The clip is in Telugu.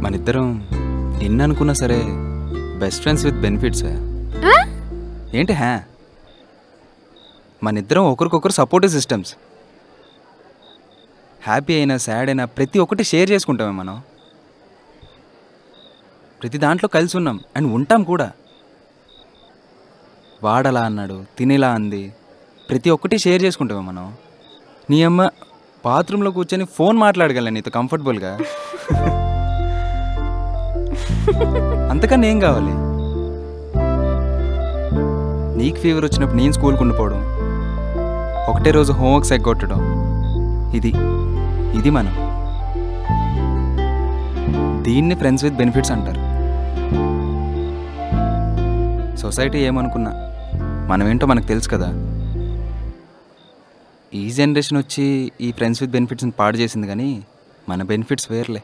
మనిద్దరం ఎన్ని అనుకున్నా సరే బెస్ట్ ఫ్రెండ్స్ విత్ బెనిఫిట్స్. ఏంటి మనిద్దరం ఒకరికొకరు సపోర్టివ్ సిస్టమ్స్. హ్యాపీ అయినా సాడ్ అయినా ప్రతి ఒక్కటి షేర్ చేసుకుంటామే మనం. ప్రతి దాంట్లో కలిసి ఉన్నాం అండ్ ఉంటాం కూడా. వాడలా అన్నాడు, తినేలా అంది, ప్రతి ఒక్కటి షేర్ చేసుకుంటామే మనం. నీ అమ్మ బాత్రూంలో కూర్చొని ఫోన్ మాట్లాడగలను నీతో కంఫర్టబుల్గా. అంతకన్నా ఏం కావాలి? నీకు ఫీవర్ వచ్చినప్పుడు నేను స్కూల్కి ఉండిపోవడం, ఒకటే రోజు హోంవర్క్స్ ఎగ్గొట్టడం, ఇది మనం. దీన్ని ఫ్రెండ్స్ విత్ బెనిఫిట్స్ అంటారు. సొసైటీ ఏమనుకున్నా మనమేంటో మనకు తెలుసు కదా. ఈ జనరేషన్ వచ్చి ఈ ఫ్రెండ్స్ విత్ బెనిఫిట్స్ని పాడు చేసింది, కానీ మన బెనిఫిట్స్ వేర్లే.